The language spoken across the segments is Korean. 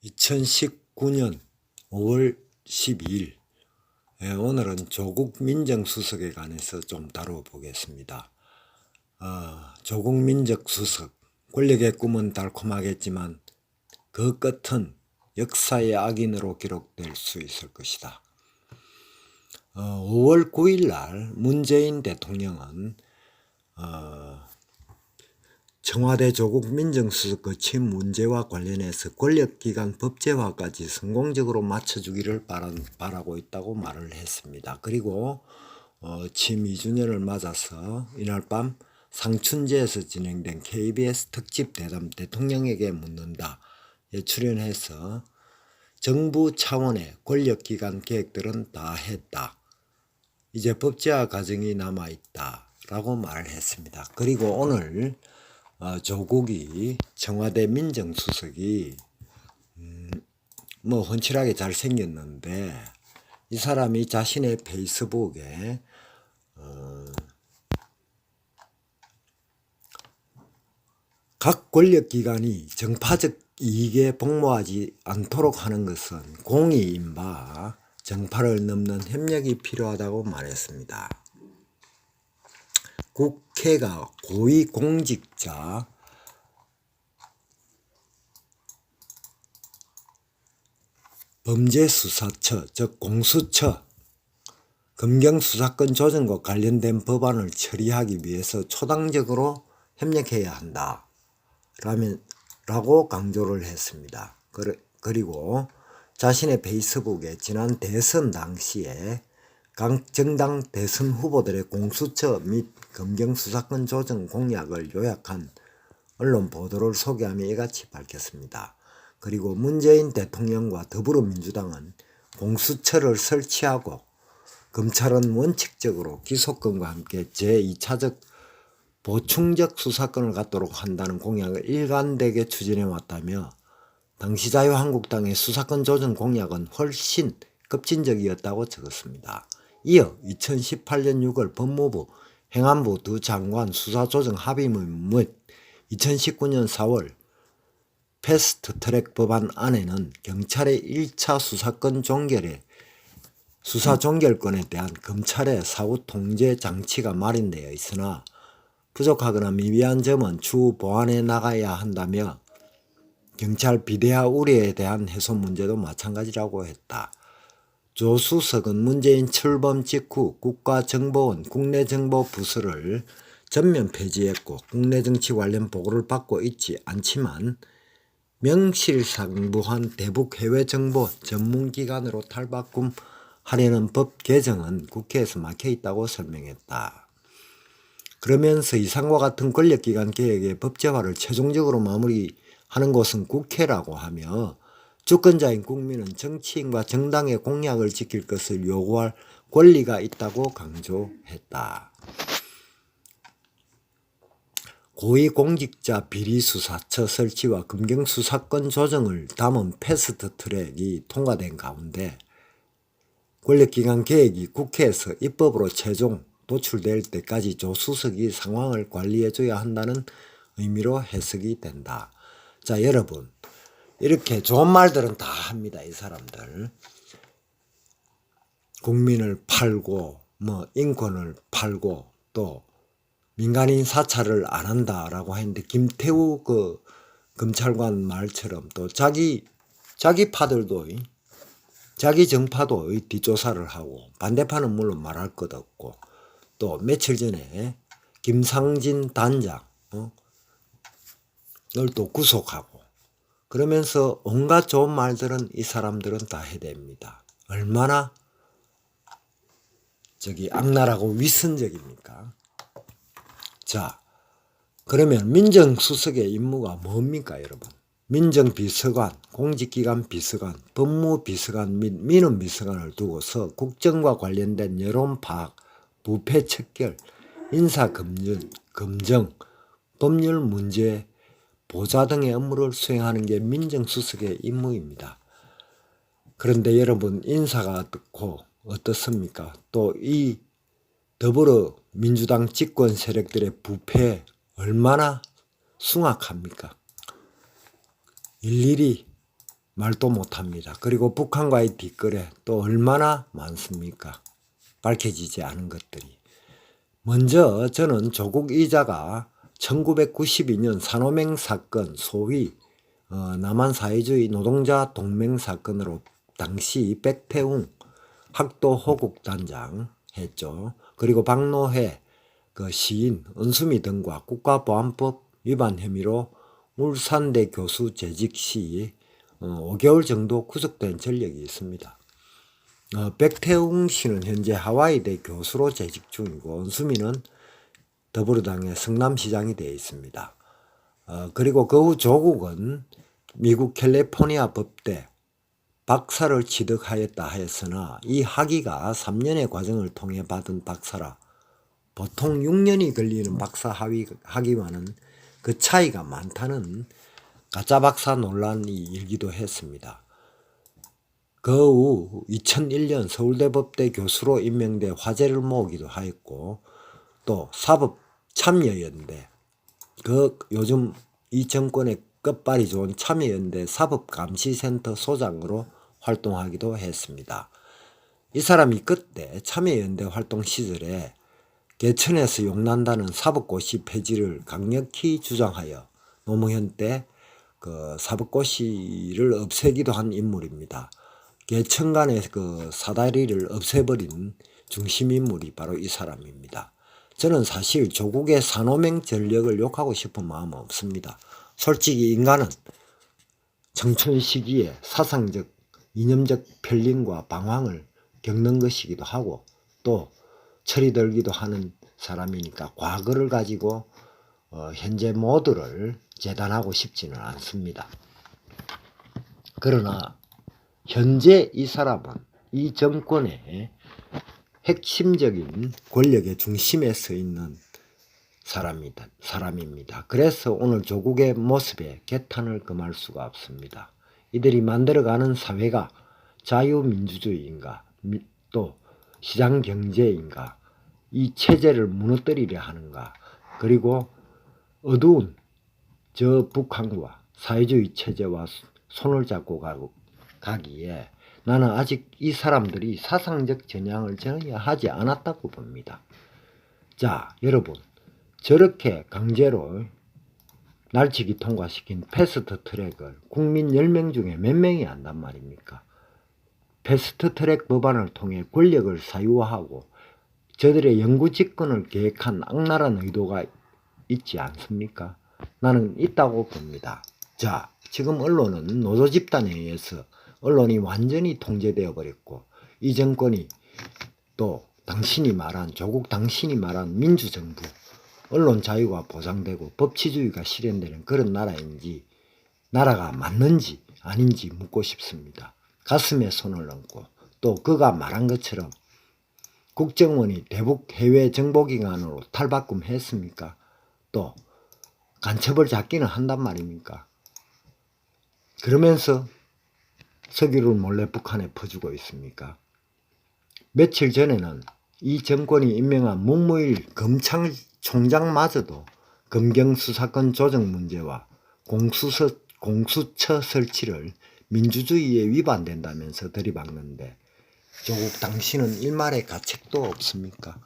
2019년 5월 12일 오늘은 조국 민정수석에 관해서 좀 다뤄보겠습니다. 조국 민정수석, 권력의 꿈은 달콤하겠지만 그 끝은 역사의 악인으로 기록될 수 있을 것이다. 5월 9일 날 문재인 대통령은 청와대 조국 민정수석 거취 문제와 관련해서 권력기관 법제화까지 성공적으로 맞춰주기를 바라고 있다고 말을 했습니다. 그리고 취임 2주년을 맞아서 이날 밤 상춘제에서 진행된 KBS 특집 대담 대통령에게 묻는다에 출연해서 정부 차원의 권력기관 계획들은 다 했다. 이제 법제화 과정이 남아있다 라고 말을 했습니다. 그리고 오늘 조국이 청와대 민정수석이 훤칠하게 잘생겼는데 이 사람이 자신의 페이스북에 각 권력기관이 정파적 이익에 복무하지 않도록 하는 것은 공의인 바 정파를 넘는 협력이 필요하다고 말했습니다. 국회가 고위공직자 범죄수사처 즉 공수처 검경수사권 조정과 관련된 법안을 처리하기 위해서 초당적으로 협력해야 한다 라고 강조를 했습니다. 그리고 자신의 페이스북에 지난 대선 당시에 각 정당 대선 후보들의 공수처 및 검경수사권 조정 공약을 요약한 언론 보도를 소개하며 이같이 밝혔습니다. 그리고 문재인 대통령과 더불어민주당은 공수처를 설치하고 검찰은 원칙적으로 기소권과 함께 제2차적 보충적 수사권을 갖도록 한다는 공약을 일관되게 추진해왔다며 당시 자유한국당의 수사권 조정 공약은 훨씬 급진적이었다고 적었습니다. 이어 2018년 6월 법무부, 행안부 두 장관 수사조정 합의문 및 2019년 4월 패스트트랙 법안 안에는 경찰의 1차 수사권 종결에 수사 종결권에 대한 검찰의 사후 통제 장치가 마련되어 있으나 부족하거나 미비한 점은 추후 보완해 나가야 한다며 경찰 비대화 우려에 대한 해소 문제도 마찬가지라고 했다. 조 수석은 문재인 출범 직후 국가정보원 국내정보부서를 전면 폐지했고 국내정치 관련 보고를 받고 있지 않지만 명실상부한 대북 해외정보 전문기관으로 탈바꿈하려는 법 개정은 국회에서 막혀있다고 설명했다. 그러면서 이상과 같은 권력기관 개혁의 법제화를 최종적으로 마무리하는 곳은 국회라고 하며 주권자인 국민은 정치인과 정당의 공약을 지킬 것을 요구할 권리가 있다고 강조했다. 고위공직자 비리수사처 설치와 검경수사권 조정을 담은 패스트트랙이 통과된 가운데 권력기관 개혁이 국회에서 입법으로 최종 도출될 때까지 조 수석이 상황을 관리해줘야 한다는 의미로 해석이 된다. 자, 여러분, 이렇게 좋은 말들은 다 합니다. 이 사람들. 국민을 팔고 인권을 팔고 또 민간인 사찰을 안 한다라고 했는데 김태우 그 검찰관 말처럼 또 자기 파들도 자기 정파도 뒷조사를 하고 반대파는 물론 말할 것 없고 또 며칠 전에 김상진 단장을 또 구속하고 그러면서 온갖 좋은 말들은 이 사람들은 다 해댑니다. 얼마나 악랄하고 위선적입니까? 자, 그러면 민정수석의 임무가 뭡니까, 여러분? 민정비서관, 공직기관 비서관, 법무비서관 및 민원비서관을 두고서 국정과 관련된 여론 파악, 부패 척결, 인사검증, 법률 문제 보좌 등의 업무를 수행하는 게 민정수석의 임무입니다. 그런데 여러분, 인사가 어떻습니까? 또 이 더불어민주당 집권 세력들의 부패 얼마나 숭악합니까? 일일이 말도 못합니다. 그리고 북한과의 뒷거래 또 얼마나 많습니까? 밝혀지지 않은 것들이. 먼저 저는 조국 이자가 1992년 산호맹 사건, 소위 남한 사회주의 노동자 동맹 사건으로 당시 백태웅 학도 호국 단장 했죠. 그리고 박노해 그 시인 은수미 등과 국가보안법 위반 혐의로 울산대 교수 재직 시 5개월 정도 구속된 전력이 있습니다. 백태웅 씨는 현재 하와이대 교수로 재직 중이고 은수미는 더불어당의 성남시장이 되어 있습니다. 그리고 그 후 조국은 미국 캘리포니아 법대 박사를 취득하였다 하였으나 이 학위가 3년의 과정을 통해 받은 박사라 보통 6년이 걸리는 박사 학위와는 그 차이가 많다는 가짜 박사 논란이 일기도 했습니다. 그 후 2001년 서울대법대 교수로 임명돼 화제를 모으기도 하였고 또 사법참여연대 그 요즘 이 정권의 끝발이 좋은 참여연대 사법감시센터 소장으로 활동하기도 했습니다. 이 사람이 그때 참여연대 활동 시절에 개천에서 용난다는 사법고시 폐지를 강력히 주장하여 노무현 때 그 사법고시를 없애기도 한 인물입니다. 개천 간의 그 사다리를 없애버린 중심인물이 바로 이 사람입니다. 저는 사실 조국의 산호맹 전력을 욕하고 싶은 마음은 없습니다. 솔직히 인간은 청춘 시기에 사상적, 이념적 편린과 방황을 겪는 것이기도 하고 또 철이 들기도 하는 사람이니까 과거를 가지고 현재 모두를 재단하고 싶지는 않습니다. 그러나 현재 이 사람은 이 정권의 핵심적인 권력의 중심에 서 있는 사람입니다. 그래서 오늘 조국의 모습에 개탄을 금할 수가 없습니다. 이들이 만들어가는 사회가 자유민주주의인가 또 시장경제인가 이 체제를 무너뜨리려 하는가 그리고 어두운 저 북한과 사회주의 체제와 손을 잡고 가기에 나는 아직 이 사람들이 사상적 전향을 전혀 하지 않았다고 봅니다. 자, 여러분 저렇게 강제로 날치기 통과시킨 패스트 트랙을 국민 10명 중에 몇 명이 안단 말입니까? 패스트 트랙 법안을 통해 권력을 사유화하고 저들의 영구 집권을 계획한 악랄한 의도가 있지 않습니까? 나는 있다고 봅니다. 자, 지금 언론은 노조 집단에 의해서 언론이 완전히 통제되어 버렸고 이 정권이 또 당신이 말한 조국 당신이 말한 민주정부 언론 자유가 보장되고 법치주의가 실현되는 그런 나라인지 나라가 맞는지 아닌지 묻고 싶습니다. 가슴에 손을 얹고 또 그가 말한 것처럼 국정원이 대북 해외 정보기관으로 탈바꿈했습니까? 또 간첩을 잡기는 한단 말입니까? 그러면서 석유를 몰래 북한에 퍼주고 있습니까? 며칠 전에는 이 정권이 임명한 문무일 검찰총장마저도 검경수사권 조정 문제와 공수처 설치를 민주주의에 위반된다면서 들이박는데 조국 당신은 일말의 가책도 없습니까?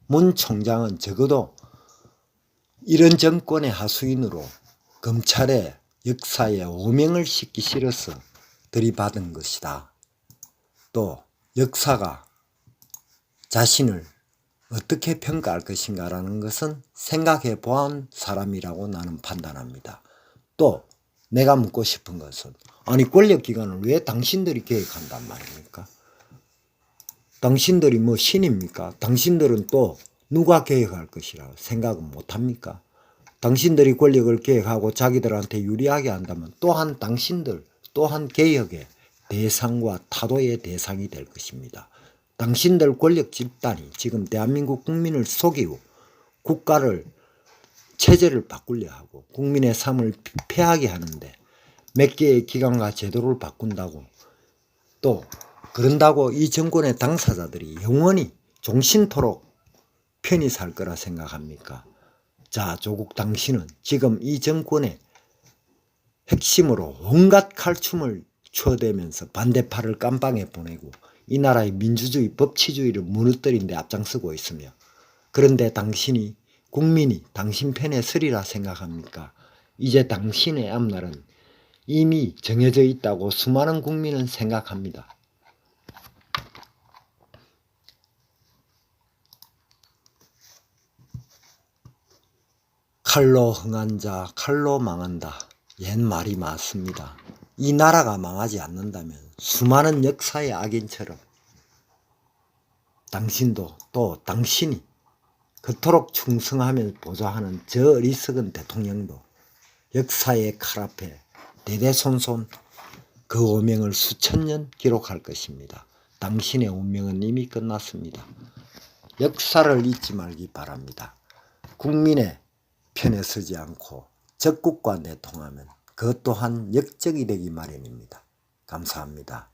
문 총장은 적어도 이런 정권의 하수인으로 검찰의 역사에 오명을 싣기 싫어서 들이받은 것이다. 또 역사가 자신을 어떻게 평가할 것인가라는 것은 생각해 보한 사람이라고 나는 판단합니다. 또 내가 묻고 싶은 것은 아니 권력기관을 왜 당신들이 계획한단 말입니까? 당신들이 뭐 신입니까? 당신들은 또 누가 계획할 것이라 생각은 못합니까? 당신들이 권력을 계획하고 자기들한테 유리하게 한다면 또한 당신들 또한 개혁의 대상과 타도의 대상이 될 것입니다. 당신들 권력 집단이 지금 대한민국 국민을 속이고 국가를 체제를 바꾸려 하고 국민의 삶을 패하게 하는데 몇 개의 기관과 제도를 바꾼다고 또 그런다고 이 정권의 당사자들이 영원히 종신토록 편히 살 거라 생각합니까? 자, 조국 당신은 지금 이 정권의 핵심으로 온갖 칼춤을 축소되면서 반대파를 깜빵에 보내고 이 나라의 민주주의, 법치주의를 무너뜨린 데 앞장서고 있으며, 그런데 당신이, 국민이 당신 편에 서리라 생각합니까? 이제 당신의 앞날은 이미 정해져 있다고 수많은 국민은 생각합니다. 칼로 흥한 자 칼로 망한다. 옛 말이 맞습니다. 이 나라가 망하지 않는다면 수많은 역사의 악인처럼 당신도, 또 당신이 그토록 충성하며 보좌하는 저 어리석은 대통령도 역사의 칼 앞에 대대손손 그 오명을 수천 년 기록할 것입니다. 당신의 운명은 이미 끝났습니다. 역사를 잊지 말기 바랍니다. 국민의 편에 서지 않고 적국과 내통하면 그것 또한 역적이 되기 마련입니다. 감사합니다.